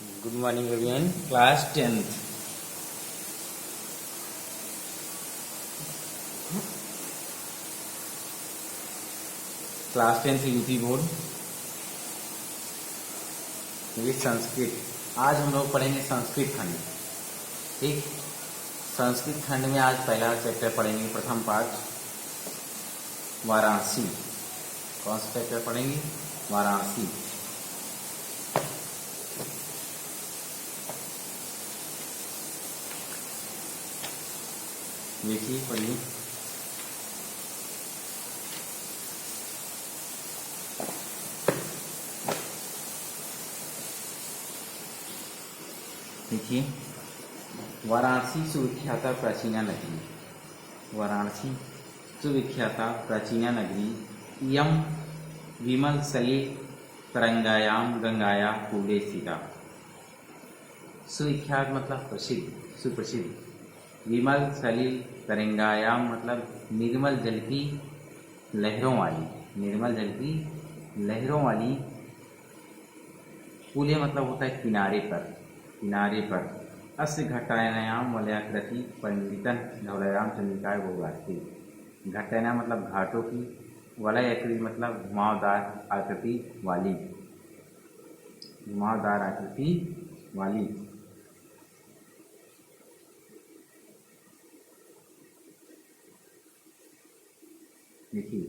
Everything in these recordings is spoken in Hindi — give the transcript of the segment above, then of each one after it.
Good morning everyone. Class 10th. Class 10th UP board English Sanskrit. आज हम लोग पढ़ेंगे संस्कृत खंड। ठीक, संस्कृत खंड में आज पहला चैप्टर पढ़ेंगे, प्रथम पाठ वाराणसी। कौन सा चैप्टर पढ़ेंगे? वाराणसी। देखिए, पढ़िए। देखिए, वाराणसी सुविख्याता प्राचीना नगरी। वाराणसी सुविख्याता प्राचीना नगरी यम विमल सलिल तरंगायाम गंगाया कूले स्थिता। सुविख्यात मतलब प्रसिद्ध, सुप्रसिद्ध। विमल सलिल तरंगायाम मतलब निर्मल जल की लहरों वाली, निर्मल जल की लहरों वाली। कूले मतलब होता है किनारे पर, किनारे पर। अस्य घटायाम वलयाकृति परिमितन धवलयाम चंद्रिकाय बहुराष्ट्री। घटायना मतलब घाटों की, वलय आकृति मतलब घुमावदार आकृति वाली, घुमावदार आकृति वाली। देखिए,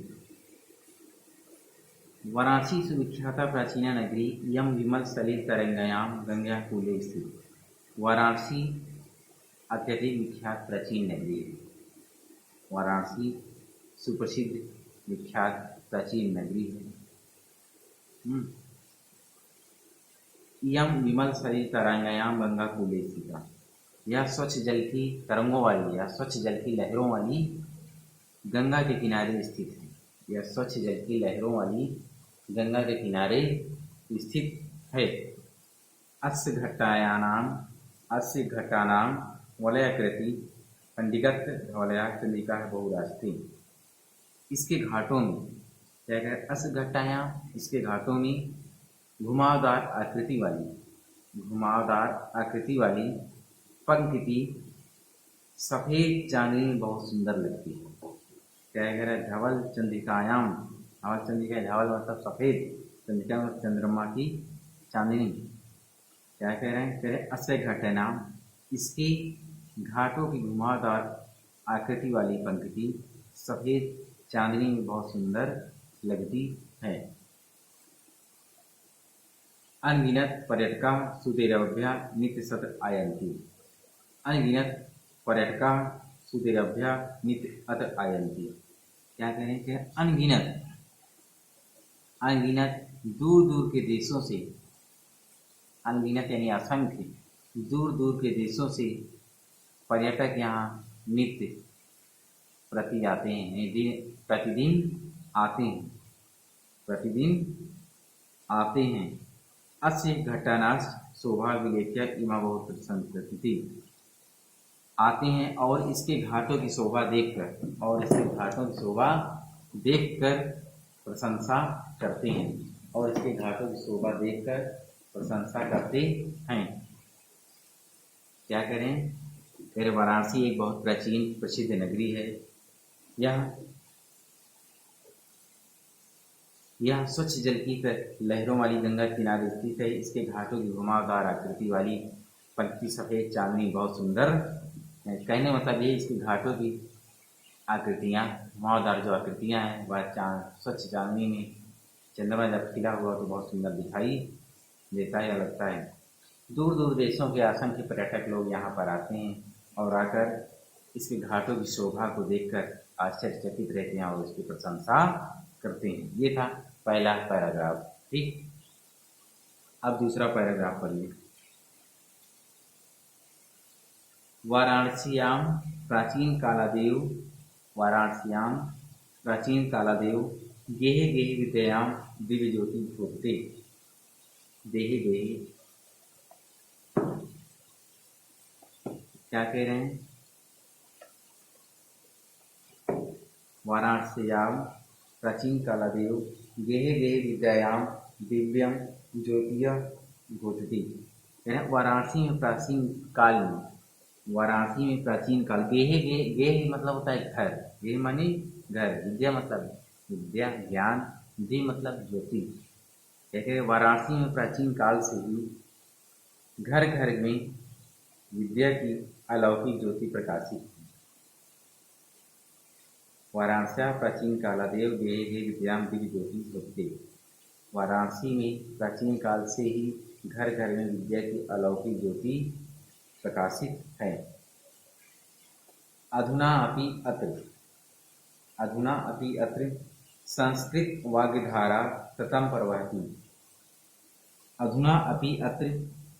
वाराणसी सुविख्याता प्राचीना नगरी यम विमल सलिल तरंगायाम गंगा कूले स्थित। वाराणसी अत्यधिक विख्यात प्राचीन नगरी है। वाराणसी सुप्रसिद्ध विख्यात प्राचीन नगरी है। यम विमल सलिल तरंगायाम गंगा कूले स्थित। यह स्वच्छ जल की तरंगों वाली, या स्वच्छ जल की लहरों वाली गंगा के किनारे स्थित है। यह स्वच्छ जल की लहरों वाली गंगा के किनारे स्थित है। अस्य घट्टानाम वलयाकृति पंडिगत धवलया चंद्रिका है बहुराष्ट्रीय। इसके घाटों में क्या कह, अस्य घट्टायाम इसके घाटों में घुमावदार आकृति वाली, घुमावदार आकृति वाली पंक्ति सफेद चांदनी में बहुत सुंदर लगती है। क्या कह रहा है? धवल चंद्रिकायाम, धवल चंद्रिका, धवल मतलब सफेद, चंद्रिका मतलब चंद्रमा की चांदनी। क्या कह रहे हैं? कह रहे अस्य घटनाम, इसके घाटों की घुमावदार आकृति वाली पंक्ति सफेद चांदनी में बहुत सुंदर लगती है। अनगिनत पर्यटका सुतेरभ्या नित्य सत आयन्ति। अनगिनत पर्यटका सुतेरभ्या नित्य अत आयन्ति। क्या कह रहे हैं? कि अनगिनत, अनगिनत दूर दूर के देशों से, अनगिनत यानी असंख्य, दूर दूर के देशों से पर्यटक यहाँ नित्य प्रति आते हैं, प्रतिदिन आते हैं, प्रतिदिन आते हैं। अस्य घटनाश शोभा विलेख्य इमा बहुत संस्कृति। आते हैं और इसके घाटों की शोभा देखकर, और इसके घाटों की शोभा देखकर प्रशंसा करते हैं, और इसके घाटों की शोभा देखकर प्रशंसा करते हैं। क्या करें? फिर वाराणसी एक बहुत प्राचीन प्रसिद्ध नगरी है। यह स्वच्छ जल की लहरों वाली गंगा किनारे स्थित है। इसके घाटों की घुमावदार आकृति वाली पंक्ति सफेद चांदनी बहुत सुंदर। कहने मतलब ये, इसके घाटों की आकृतियाँ, घुमावदार जो आकृतियाँ हैं, वह स्वच्छ चांदनी में चंद्रमा जब खिला हुआ तो बहुत सुंदर दिखाई देता है, लगता है। दूर दूर देशों के असंख्य पर्यटक लोग यहाँ पर आते हैं और आकर इसके घाटों की शोभा को देखकर आश्चर्यचकित रहते हैं और इसकी प्रशंसा करते हैं। ये था पहला पैराग्राफ। ठीक, अब दूसरा पैराग्राफ पढ़िए। वाराणस्याम प्राचीन कालादेव, वाराणस्याम प्राचीन कालादेव गेहे गेहे विद्यायाम दिव्य ज्योति भोगते। देहे गेहे, क्या कह रहे हैं? वाराणस्याम प्राचीन कालादेव गेहे गेहे विद्यायाम दिव्यम ज्योतिय घोषति। वाराणसी में प्राचीन काल में, वाराणसी में प्राचीन काल, गेह मतलब होता है घर, गेह माने घर, विद्या मतलब विद्या ज्ञान, दी मतलब ज्योति। कहते हैं वाराणसी में प्राचीन काल से ही घर घर में विद्या की अलौकिक ज्योति प्रकाशित है। वाराणस्याः प्राचीन कालादेव गेहे विद्यां दिव्य ज्योति स्वप्ते। वाराणसी में प्राचीन काल से ही घर घर में विद्या की अलौकिक ज्योति प्रकाशित है। अधुना अपि अत्र, अधुना अपि अत्र संस्कृत वाग्धारा सततं प्रवहति। अधुना अपि अत्र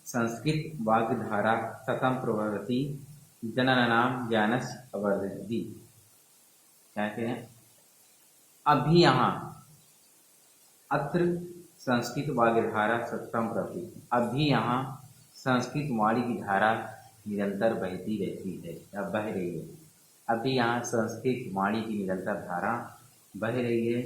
संस्कृत वाग्धारा सततं प्रवहति, जनानां ज्ञानस्य वर्धयति। क्या कहते हैं? अभी यहाँ, अत्र संस्कृत वाग्धारा सततं प्रवहति, अभी यहाँ संस्कृत वाणी की धारा निरंतर बहती रहती है या बह रही है। अभी यहाँ संस्कृत वाणी की निरंतर धारा बह रही है।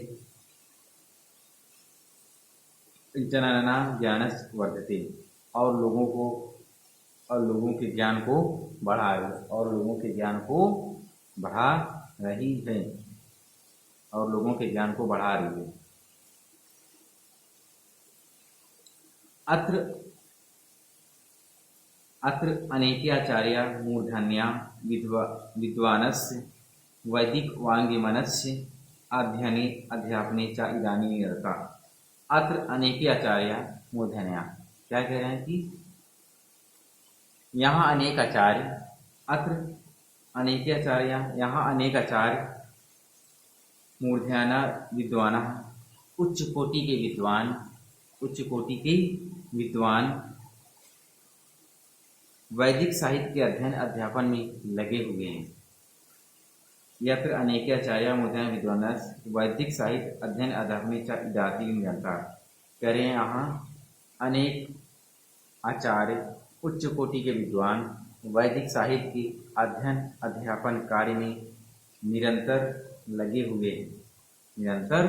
जनानां ज्ञानस्य वर्धते, और लोगों के ज्ञान को बढ़ा रही है, और लोगों के ज्ञान को बढ़ा रही है, और लोगों के ज्ञान को बढ़ा रही है। अत्र अनेके आचार्या मूर्धन्या विद्वानस्य वैदिक वाङ्मयस्य अध्ययने अध्यापने च इदानीं निरता। अत्र अनेके आचार्या मूर्धन्या, क्या कह रहे हैं कि यहाँ अनेक आचार्य, अत्र अनेके आचार्य, यहाँ अनेक आचार्य, मूर्धन्या विद्वान, उच्च कोटि के विद्वान, उच्च कोटि के विद्वान वैदिक साहित्य के अध्ययन अध्यापन में लगे हुए हैं। यत्र अनेके आचार्य मूर्धन्या विद्वानस् वैदिक साहित्य अध्ययन अध्यापने च इदानीं निरता। कह रहे हैं यहाँ अनेक आचार्य, उच्च कोटि के विद्वान वैदिक साहित्य के अध्ययन अध्यापन कार्य में निरंतर लगे हुए हैं, निरंतर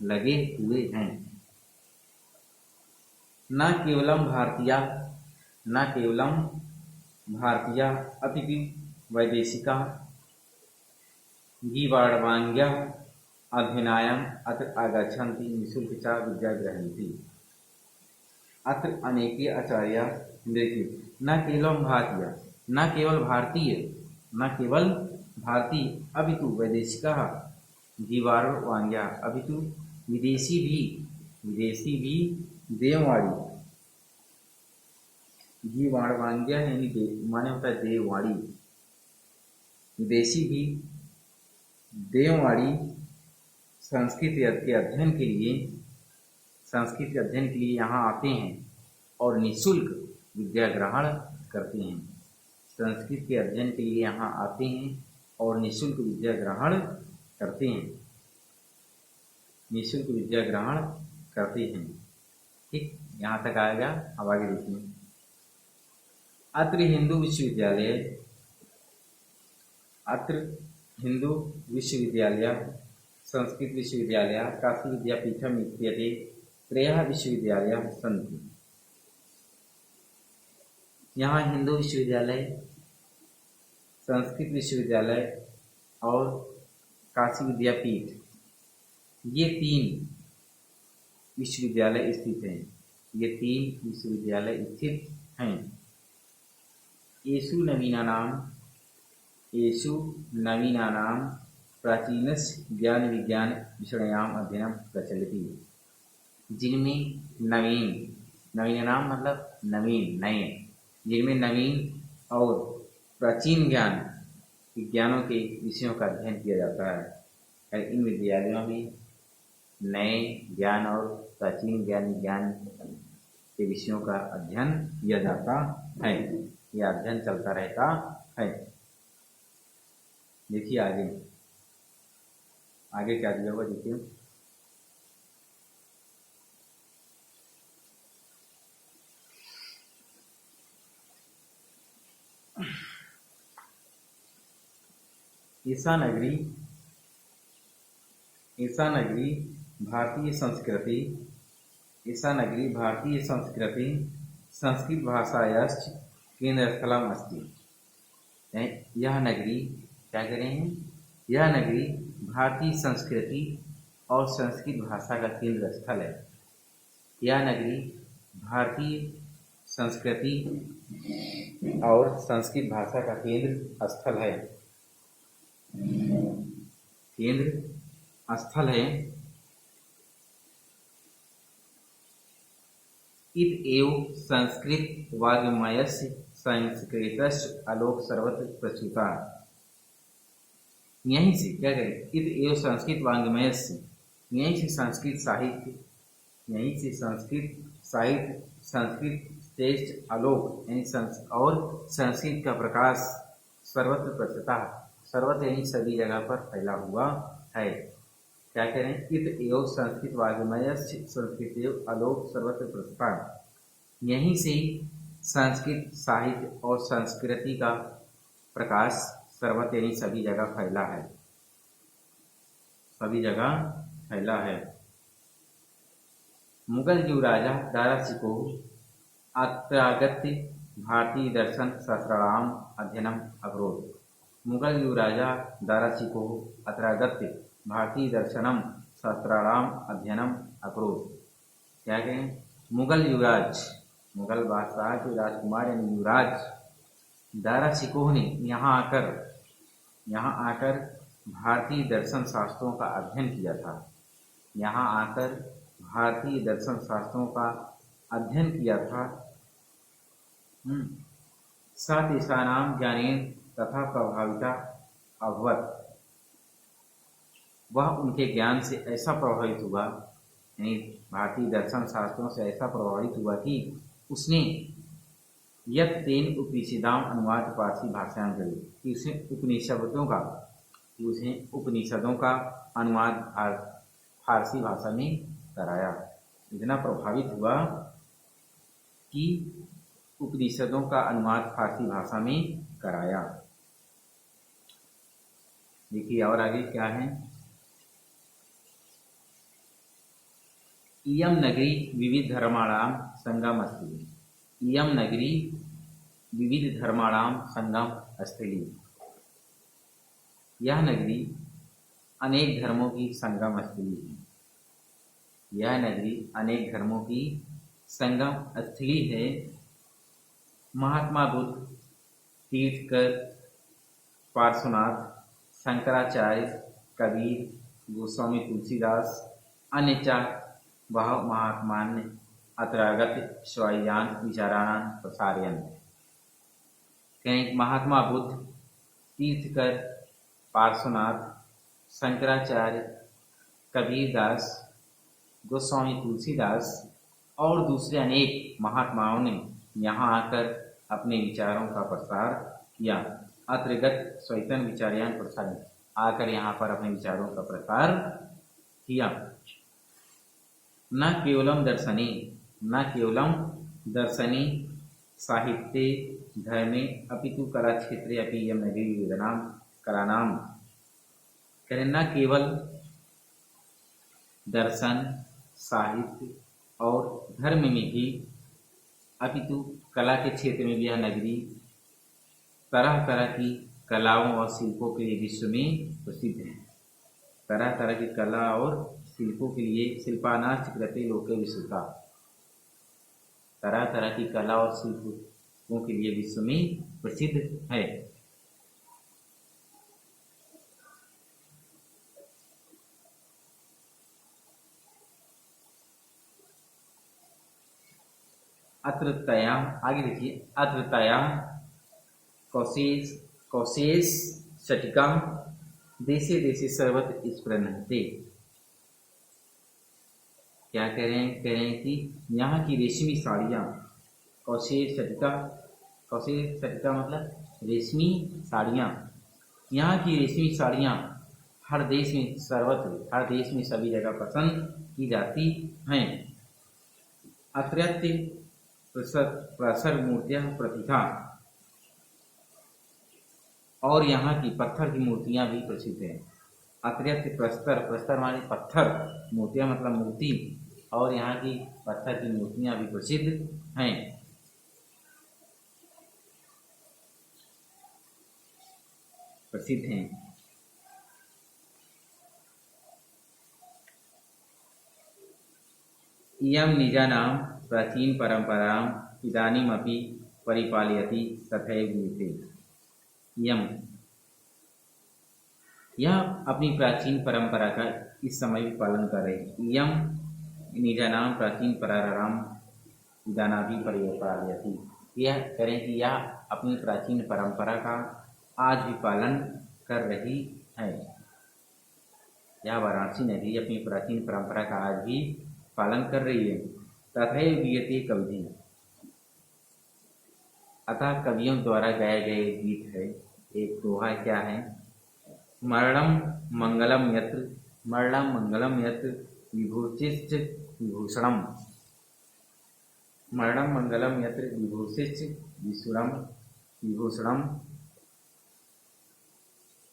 लगे हुए हैं। न केवलम भारतीय अपितु वैदेशिका गीर्वाणाः अध्ययनाय अत्र आगच्छन्ति निःशुल्कं च विद्यां ग्रह्णन्ति। अत्र अनेके आचार्य, देखिए, न केवल भारतीय अपितु वैदेशिकाः गीर्वाणाः, अपितु विदेशी भी देववाणी, गीर्वाणाः यानी माने होता है देववाणी, विदेशी भी देववाणी संस्कृत के अध्ययन के लिए यहाँ आते हैं और निःशुल्क विद्या ग्रहण करते हैं। संस्कृत के अध्ययन के लिए यहाँ आते हैं और निःशुल्क विद्या ग्रहण करते हैं, निःशुल्क विद्या ग्रहण करते हैं। ठीक, यहाँ तक आएगा। अब आगे देखिए। अत्र हिंदू विश्वविद्यालय, संस्कृत विश्वविद्यालय, काशी विद्यापीठम इत्येते त्रयः विश्वविद्यालयाः सन्ति। यहाँ हिंदू विश्वविद्यालय, संस्कृत विश्वविद्यालय और काशी विद्यापीठ, ये 3 विश्वविद्यालय स्थित हैं। ये 3 विश्वविद्यालय स्थित हैं। येषु नवीनानां प्राचीनस्य ज्ञान विज्ञान विषयाणाम् अध्ययनं प्रचलति। जिनमें नवीनानां मतलब नवीन, नए, जिनमें नवीन और प्राचीन विज्ञानों के विषयों का अध्ययन किया जाता है। इन विद्यालयों में नए ज्ञान और प्राचीन विज्ञान के विषयों का अध्ययन किया जाता है। यह अध्ययन चलता रहता है। देखिए आगे क्या दिया हुआ, देखिए। ईसा नगरी भारतीय संस्कृति संस्कृत भाषायाश्च केन्द्रस्थलम् अस्ति। यह नगरी क्या कह रहे हैं, यह नगरी भारतीय संस्कृति और संस्कृत भाषा का केंद्र स्थल है। यह नगरी भारतीय संस्कृति और संस्कृत भाषा का केंद्र स्थल है, केंद्र स्थल है। इत एव संस्कृत वाङ्मयस्य संस्कृतस्य आलोक सर्वत्र प्रचुता। यहीं से क्या करें, इत एव संस्कृत वाङ्मयस्य, यहीं से संस्कृत साहित्य, यहीं से संस्कृत साहित्य, संस्कृत श्रेष्ठ आलोक यानी और संस्कृत का प्रकाश सर्वत्र प्रचुता, सर्वत्र यानी सभी जगह पर फैला हुआ है। क्या करें, इत एव संस्कृत वाङ्मयस्य संस्कृत आलोक सर्वत्र प्रचुता, यहीं से संस्कृत साहित्य और संस्कृति का प्रकाश सर्वत्र यानी सभी जगह फैला है, सभी जगह फैला है। मुगल युवराजा दारा शिकोह अत्रागत्य भारतीय दर्शन शास्त्राणाम अध्ययनम अकरोत्। मुगल युवराजा दारा शिकोह अत्रागत्य भारतीय दर्शनम शास्त्राणाम अध्ययनम अकरोत्। क्या कहें, मुगल युवराज, मुगल बादशाह के राजकुमार यानी युवराज दारा शिकोह ने यहाँ आकर भारतीय दर्शन शास्त्रों का अध्ययन किया था। यहाँ आकर भारतीय दर्शन शास्त्रों का अध्ययन किया था। स तेषां ज्ञानेन तथा प्रभाविता अभवत्, वह उनके ज्ञान से ऐसा प्रभावित हुआ, यानी भारतीय दर्शन शास्त्रों से ऐसा प्रभावित हुआ कि उसने यत् तेन उपनिषदाम अनुवाद पारसी भाषायां करी, कि उसने उपनिषदों का अनुवाद फारसी भाषा में कराया। इतना प्रभावित हुआ कि उपनिषदों का अनुवाद फारसी भाषा में कराया। देखिए और आगे क्या है, इयम नगरी विविध धर्माणाम संगम स्थली। इयम नगरी विविध धर्माणाम संगम स्थली, यह नगरी अनेक धर्मों की संगम स्थली है। यह नगरी अनेक धर्मों की संगम स्थली है। महात्मा बुद्ध, तीर्थकर, पार्श्वनाथ, शंकराचार्य, कबीर, गोस्वामी तुलसीदास, अन्य चार बह महात्मान्य अत्रागत स्वायान विचाराणां प्रसारयन्। कहीं महात्मा बुद्ध, तीर्थकर, पार्श्वनाथ, शंकराचार्य, कबीरदास, गोस्वामी तुलसीदास और दूसरे अनेक महात्माओं ने यहाँ आकर अपने विचारों का प्रसार किया। अत्रगत स्वैतन विचारयान प्रसार, आकर यहाँ पर अपने विचारों का प्रसार किया। न केवलम दर्शने साहित्ये धर्मे अपितु कला क्षेत्रे अपि यम नगरी विविधानां कलानां। करें न केवल दर्शन, साहित्य और धर्म में भी, अपितु कला के क्षेत्र में भी यह नगरी तरह तरह की कलाओं और शिल्पों के लिए विश्व में प्रसिद्ध है। तरह तरह की कला और शिल्पों के लिए शिल्पानाश्च कृते लोके विश्रुता, तरह तरह की कला और शिल्पों के लिए विश्व में प्रसिद्ध है। अत्रतया, आगे देखिए, अत्रतया कौशेष शटिका देशे देशे सर्वत्र स्फुरन्ते। क्या कह रहे हैं, कि यहाँ की रेशमी साड़ियाँ, कौशेष शटिका मतलब रेशमी साड़ियाँ, यहाँ की रेशमी साड़ियाँ हर देश में सर्वत्र, हर देश में सभी जगह पसंद की जाती हैं। अत्रत्य प्रसर मूर्तियाँ प्रतिथा, और यहाँ की पत्थर की मूर्तियाँ भी प्रसिद्ध हैं। अत्रत्य प्रस्तर माने पत्थर, मूर्तियाँ मतलब मूर्ति, और यहाँ की पत्थर की मूर्तियाँ भी प्रसिद्ध हैं। प्रसिद्ध हैं। इयं निजानां प्राचीन परंपरां इदानीमपि परिपालयति तथैव नीते। इयं, यह अपनी प्राचीन परंपरा का इस समय भी पालन कर रहे हैं। इयं निजानां प्राचीन परंपरां इदानीमपि परिपालयति, यह करें कि यह अपनी प्राचीन परंपरा का आज भी पालन कर रही है। यह वाराणसी नगरी अपनी प्राचीन परंपरा का आज भी पालन कर रही है। तथैव गीयते कवि, अतः कवियों द्वारा गाए गए गीत है। एक दोहा क्या है? मरणं मंगलम यत्र विभूषिश्च विभूषणम्। मरणं मंगलम यत्र विभूषिश्च विभूषणम्।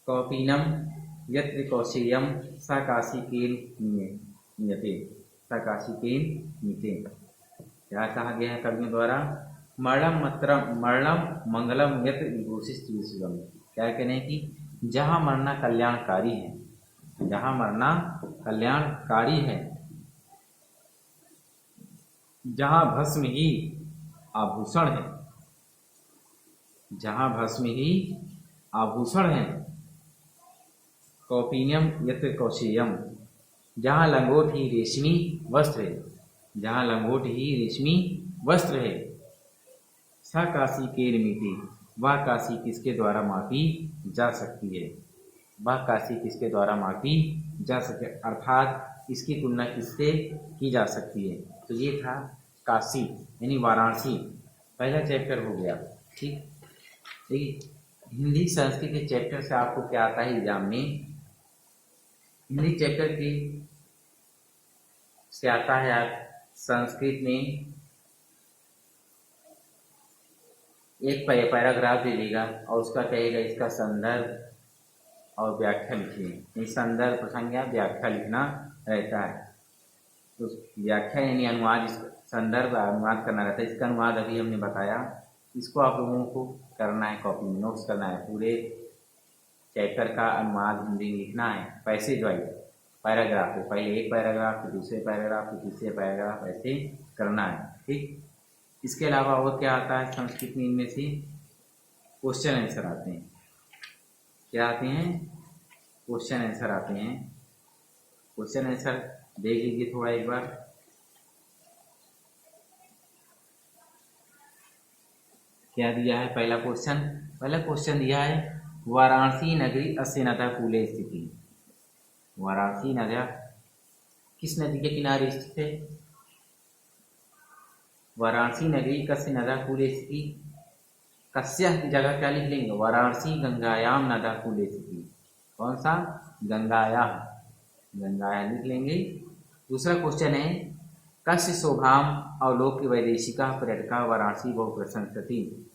कौपीनम यत्र कौशेयम स काशिकेन नीयते। क्या कहा गया है कवियों द्वारा? मरणम मंगलम यत्र विभूषिश्च विभूषणम्। क्या कहने हैं कि जहाँ मरना कल्याणकारी है, जहाँ मरना कल्याणकारी है, जहाँ भस्म ही आभूषण है, जहाँ भस्म ही आभूषण है। कौपीनम यत्र कौशेयम, जहाँ लंगोट ही रेशमी वस्त्र है, जहाँ लंगोट ही रेशमी वस्त्र है। स काशी के मीते, वह काशी किसके द्वारा मापी जा सकती है? वह काशी किसके द्वारा मापी जा सके, अर्थात इसकी तुलना किससे की जा सकती है? तो ये था काशी यानी वाराणसी। पहला चैप्टर हो गया। ठीक, देखिए हिंदी संस्कृत के चैप्टर से आपको क्या आता है एग्जाम में? हिंदी चैप्टर के से आता है आप संस्कृत में एक पैराग्राफ दे देगा और उसका कहेगा इसका संदर्भ और व्याख्या लिखिए। संदर्भ प्रसंज्ञा व्याख्या लिखना रहता है। तो व्याख्या यानी अनुवाद, संदर्भ अनुवाद करना रहता है। इसका अनुवाद अभी हमने बताया, इसको आप लोगों को करना है, कॉपी में नोट्स करना है। पूरे चैप्टर का अनुवाद हिंदी में लिखना है पैसेज वाइज, पैराग्राफ पे, पहले एक पैराग्राफ, फिर दूसरे पैराग्राफ, फिर तीसरे पैराग्राफ, ऐसे करना है। ठीक, इसके अलावा और क्या आता है संस्कृत में? इनमें से क्वेश्चन आंसर आते हैं। क्या आते हैं? क्वेश्चन आंसर आते हैं। क्वेश्चन आंसर देख लीजिए थोड़ा एक बार। क्या दिया है? पहला क्वेश्चन दिया है वाराणसी नगरी अस्य नदा कूले स्थिति। वाराणसी नगर किस नदी के किनारे स्थित है? वाराणसी नगरी कस्य नदा कूले स्थिति। कस्य की जगह क्या लिख लेंगे? वाराणसी गंगायाम नदा कूले स्थिति। कौन सा? गंगाया लिख लेंगे। दूसरा क्वेश्चन है कस्य शोभाम अवलोक्य वैदेशिका पर्यटका वाराणसी बहु प्रशंसति।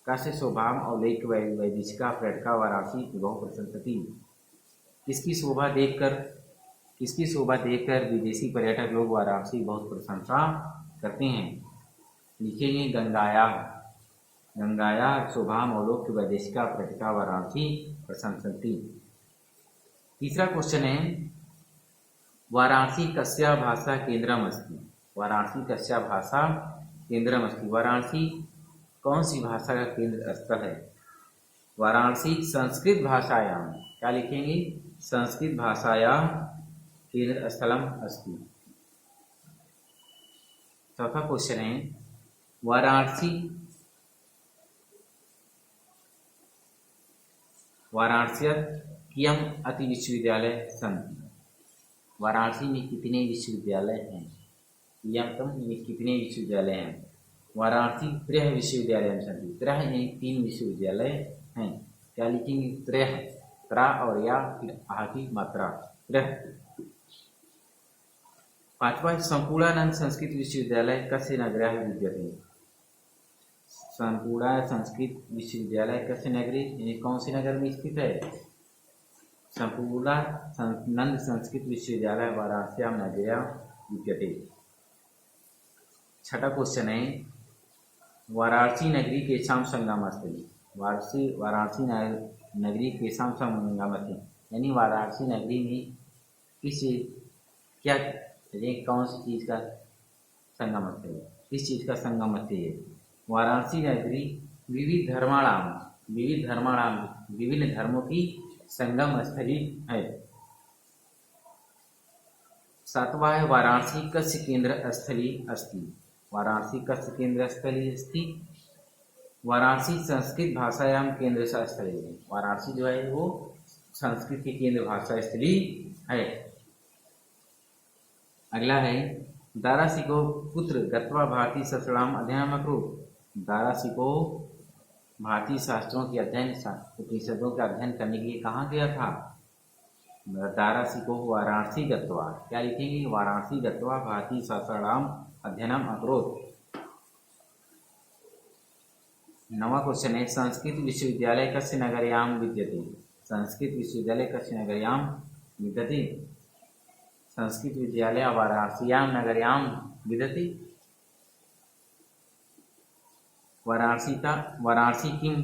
कस्य शोभाम अवलोक्य वैदेशिका पर्यटका वाराणसी बहु प्रशंसति। किसकी शोभा देखकर विदेशी पर्यटक लोग वाराणसी बहुत प्रशंसा करते हैं। लिखेंगे गंगाया शोभाम अवलोक्य वैदेशिका पर्यटका वाराणसी प्रशंसति। तीसरा क्वेश्चन है वाराणसी कस्या भाषा केंद्रम अस्ति। वाराणसी कस्या भाषा केंद्रम अस्ति। वाराणसी कौन सी भाषा का केंद्र स्थल है? वाराणसी संस्कृत भाषायाम, क्या लिखेंगे? संस्कृत भाषाया केंद्र स्थलम अस्ति। चौथा क्वेश्चन है वाराणस्यात् कियम अति विश्वविद्यालय सन्ति। वाराणसी में कितने विश्वविद्यालय हैं? कितने विश्वविद्यालय हैं? वाराणसी त्रय विश्वविद्यालय सन्ति। त्रय यानी 3 विश्वविद्यालय हैं। क्या लिखेंगे? त्रय, त्रा और या फिर आ की मात्रा, त्रय। पांचवा संपूर्णानंद संस्कृत विश्वविद्यालय कस्य नगरे विद्यते। संपूर्ण संस्कृत विश्वविद्यालय कस्य नगरी यानी कौन सी नगर में स्थित है? संपूर्णानंद संस्कृत विश्वविद्यालय वाराणस्याम नगर्यां विद्यते। छठा क्वेश्चन है वाराणसी नगरी केषां संगमस्थली। वाराणसी नगरी केशाम संगमति, यानी वाराणसी नगरी में किस क्या कौन सी चीज़ का संगम स्थल है, किस चीज़ का संगम स्थल है। वाराणसी नगरी विभिन्न धर्मों की संगम स्थली है। सातवां है वाराणसी कस्य केंद्र स्थली अस्ति, वाराणसी कस्य केंद्र स्थली अस्ति, वाराणसी संस्कृत भाषायाम केंद्र स्थली है, वाराणसी जो है वो संस्कृत की केंद्र भाषा स्थली है। अगला है दारासिको पुत्र गत्वा भारतीय शास्त्राणाम अध्ययनम अकरोत्, दारासिको भारतीय शास्त्रों के अध्ययन उपनिषदों का अध्ययन करने के लिए कहाँ गया था। दारासिको वाराणसी गत्वा, क्या लिखेंगे, वाराणसी गत्वा भारतीय शास्त्राणाम अध्ययनम अकरोत्। 9वां क्वेश्चन है संस्कृत विश्वविद्यालय कस्य नगर्याम विद्यते, संस्कृत विश्वविद्यालय कस्य नगर्याम विद्यते, संस्कृत विद्यालय वाराणस्याम नगर्याम विद्यते। वाराणसी किम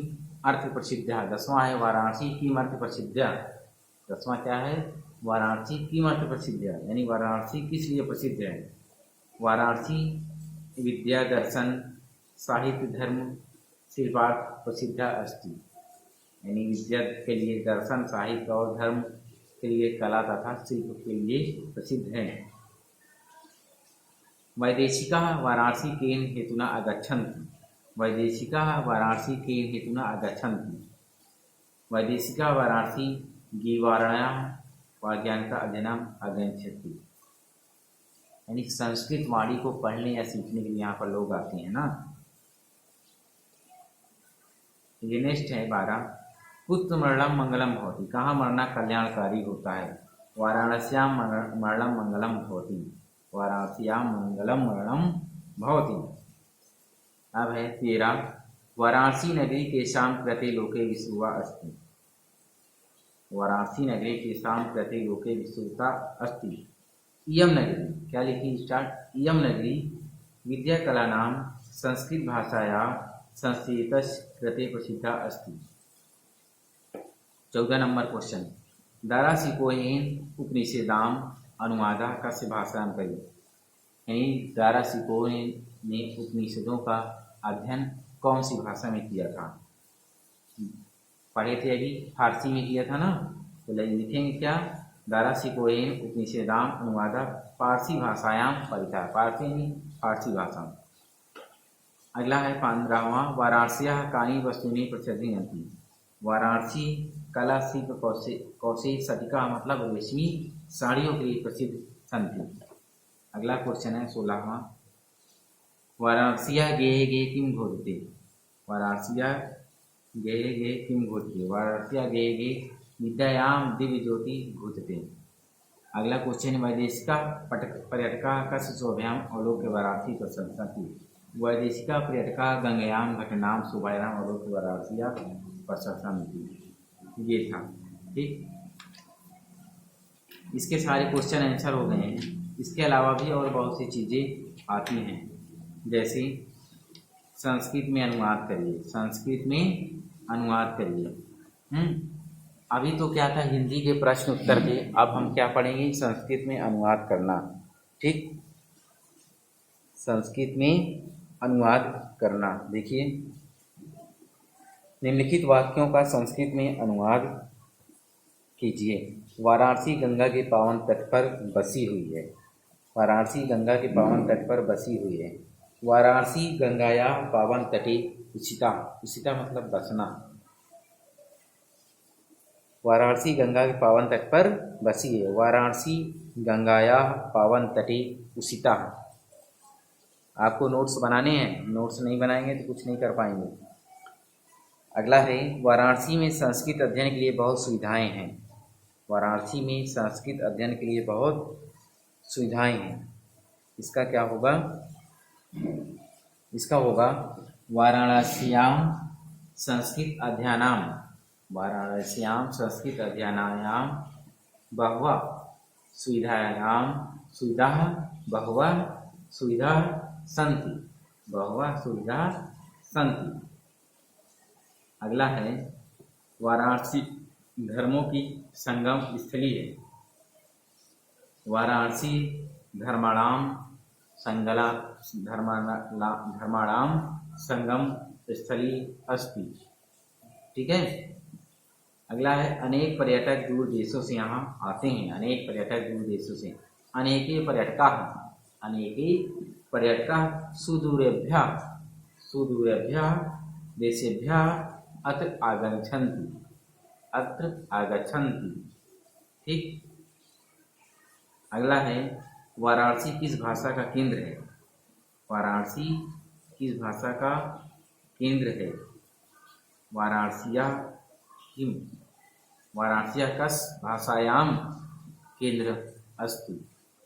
अर्थ प्रसिद्ध है, 10वां है वाराणसी किम अर्थ प्रसिद्ध, 10वां क्या है, वाराणसी किम अर्थ प्रसिद्ध, यानी वाराणसी किस लिए प्रसिद्ध है। वाराणसी विद्या दर्शन साहित्य धर्म शिल्पार्थ प्रसिद्ध अस्ति, यानी विद्या के लिए, दर्शन साहित्य और धर्म के लिए, कला तथा शिल्प के लिए प्रसिद्ध है। वैदेशिकाः वाराणसी केन हेतुना आगच्छन्ति, वैदेशिकाः वाराणसी केन हेतुना आगच्छन्ति, वैदेशिकाः वाराणसी गीवारण्यां वाज्ञान का अध्ययनम आगच्छन्ति, यानी संस्कृत वाणी को पढ़ने या सीखने के लिए यहाँ पर लोग आते हैं ना। ये नेक्स्ट है 12, पुत्र मरणम मंगलम भवति, कहाँ मरना कल्याणकारी होता है। वाराणस्याम मरणम मंगलम भवति, वाराणस्याम मंगलम मरणम भवति। अब है 13, वाराणसी नगरी के शाम कृते लोके विश्रुवा अस्ति, वाराणसी नगरी के शाम कृते लोके विश्रुता अस्ति। इयम नगरी, क्या लिखी स्टार्ट, इयम नगरी विद्या कला नाम संस्कृत भाषाया संस्कृतस्य कृते प्रसिद्धा अस्ति। 14 नंबर क्वेश्चन, दारासिकोहेन उपनिषदाम अनुवादा कस्य भाषायां करी, यानी दारासिको ने उपनिषदों का अध्ययन कौन सी भाषा में किया था। पढ़े थे अभी, फारसी में किया था ना, तो लिखेंगे क्या, दारासिकोहेन उपनिषदाम अनुवादा पारसी भाषायां परिता, फारसी भाषा में। अगला है 15वां, वाराणस्याः कानि वस्तूनि प्रसिद्धन्ति, वाराणसी कला शिल्प कौशल सटिका मतलब रेशमी साड़ियों के लिए प्रसिद्ध संति। अगला क्वेश्चन है 16वां, वाराणस्याः गेहे गे किं घोषते, वाराणस्याः गेहे गे किं घोषते, वाराणस्याः गेहे गे विद्यायां दिव्य ज्योति घोषते। अगला क्वेश्चन है वैदेशिका पर्यटका कस्य शोभयाम अवलोक्य वाराणसी प्रशंसन्ति, वैदेशिका पर्यटका गंगायाम घटनाम शोभायाम अवलोक्य वाराणसिया प्रशंसन्ति। ये था, ठीक। इसके सारे क्वेश्चन आंसर हो गए हैं। इसके अलावा भी और बहुत सी चीज़ें आती हैं, जैसे संस्कृत में अनुवाद करिए, संस्कृत में अनुवाद करिए। अभी तो क्या था, हिंदी के प्रश्न उत्तर थे, अब हम क्या पढ़ेंगे, संस्कृत में अनुवाद करना, ठीक, संस्कृत में अनुवाद करना। देखिए, निम्नलिखित वाक्यों का संस्कृत में अनुवाद कीजिए। वाराणसी गंगा के पावन तट पर बसी हुई है, वाराणसी गंगा के पावन तट पर बसी हुई है। वाराणसी गंगाया पावन तटे उषिता, उषिता मतलब बसना, वाराणसी गंगा के पावन तट पर बसी है। वाराणसी गंगाया पावन तटे उषिता। आपको नोट्स बनाने हैं, नोट्स नहीं बनाएंगे तो कुछ नहीं कर पाएंगे। अगला है वाराणसी में संस्कृत अध्ययन के लिए बहुत सुविधाएं हैं, वाराणसी में संस्कृत अध्ययन के लिए बहुत सुविधाएं हैं। इसका क्या होगा, इसका होगा वाराणस्याम संस्कृत अध्ययनाम, वाराणस्याम संस्कृत अध्ययनायाम बहवः सुविधायाम सुविधाः बहवः सुविधा सन्ति, बहवः सुविधा सन्ति। अगला है वाराणसी धर्मों की संगम स्थली है। वाराणसी धर्माणाम संगला धर्माणाम संगम स्थली अस्ति। ठीक है। अगला है अनेक पर्यटक दूर देशों से यहाँ आते हैं। अनेक पर्यटक दूर देशों से, अनेके पर्यटक सुदूरेभ्यः देशेभ्यः अत्र आगच्छन्ति। ठीक। अगला है वाराणसी किस भाषा का केंद्र है। वाराणसी किस भाषा का केंद्र है। वाराणस्या कस भाषायां केंद्र अस्ति।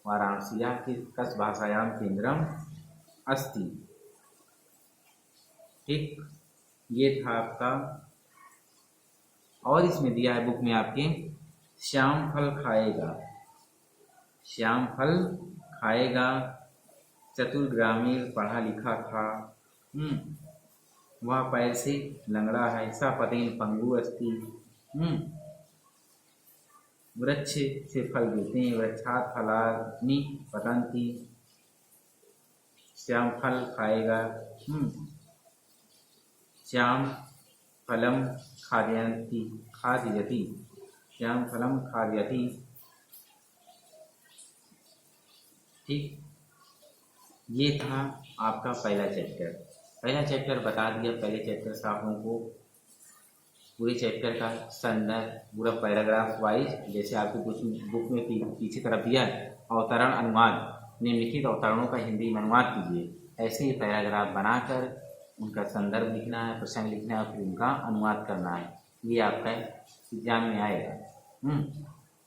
वाराणस्या कस भाषायां केंद्रम अस्ति। ठीक। ये था आपका। और इसमें दिया है बुक में आपके, श्याम फल खाएगा चतुर ग्रामीण पढ़ा लिखा था। वह पैर से लंगड़ा है। सा पतेन पंगु अस्ति। वृक्ष से फल देते हैं। वृक्षात् फलानि पतन्ति। श्याम फल खाएगा। श्याम फलम खादयति। श्याम फलम खादयति। ठीक। ये था आपका पहला चैप्टर। पहला चैप्टर बता दिया। पहले चैप्टर से आप लोगों को पूरे चैप्टर का संदर्भ पूरा पैराग्राफ वाइज, जैसे आपको कुछ बुक में पीछे तरफ दिया है, अवतरण अनुवाद, निम्नलिखित अवतरणों का हिंदी में अनुवाद कीजिए। ऐसे ही पैराग्राफ बनाकर उनका संदर्भ लिखना है, प्रसंग लिखना है और फिर उनका अनुवाद करना है। ये आपका एग्जाम में आएगा।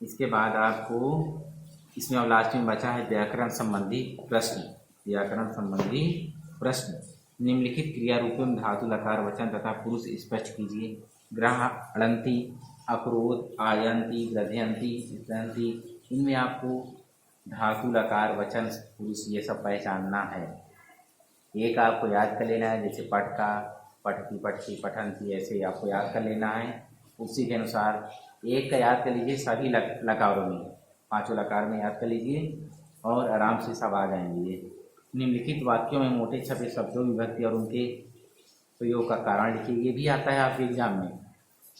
इसके बाद आपको इसमें और लास्ट में बचा है व्याकरण संबंधी प्रश्न। निम्नलिखित क्रिया रूपों में धातु लकार वचन तथा पुरुष स्पष्ट कीजिए। ग्रह, अड़ंती, अक्रोध, आयंती, ग्रध्यंती, स्त्रंती, इनमें आपको धातु लकार वचन पुरुष ये सब पहचानना है। एक आपको याद कर लेना है, जैसे पट का पटती, पटती, पठंती, ऐसे आपको याद कर लेना है। उसी के अनुसार एक का याद कर लीजिए सभी लकारों में, पांचों लकार में याद कर लीजिए और आराम से सब आ जाएंगे। निम्नलिखित वाक्यों में मोटे छपे शब्दों, विभक्ति और उनके प्रयोग का कारण लिखिए। ये भी आता है आपके एग्जाम में।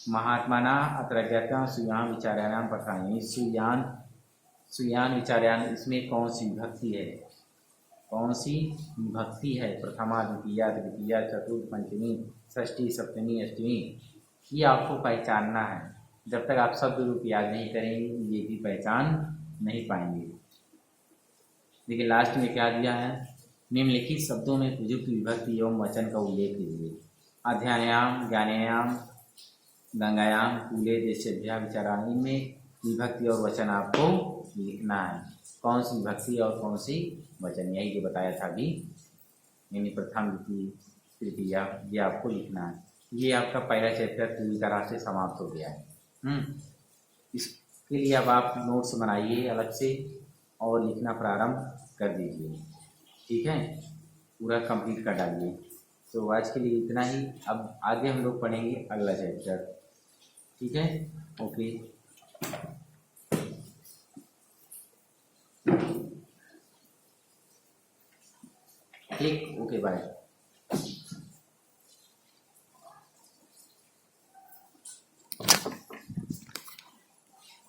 महात्मना अत्रज्ञता सुयान विचार्याणाम पठाएं। सुयान विचार्यान, इसमें कौन सी विभक्ति है। प्रथमा, द्वितीया, तृतीया, चतुर्थ, पंचमी, षष्ठी, सप्तमी, अष्टमी, ये आपको पहचानना है। जब तक आप शब्द रूप याद नहीं करेंगे ये भी पहचान नहीं पाएंगे। देखिए लास्ट में क्या दिया है, निम्नलिखित शब्दों में प्रयुक्त विभक्ति एवं वचन का उल्लेख कीजिए। अध्यायाम, ज्ञानायाम, गंगायाम, कूले, देशेभ्या, विचाराणी में विभक्ति और वचन आपको लिखना है। कौन सी विभक्ति और कौन सी वचन, यही जो बताया था अभी, यानी प्रथम, द्वितीय, तृतीया, ये आपको लिखना है। ये आपका पहला चैप्टर पूरी तरह से समाप्त हो गया है। इसके लिए अब आप नोट्स बनाइए अलग से और लिखना प्रारंभ कर दीजिए। ठीक है, पूरा कंप्लीट कर डालिए। तो आज के लिए इतना ही। अब आगे हम लोग पढ़ेंगे अगला चैप्टर। ठीक है, ओके। ठीक, ओके, बाय।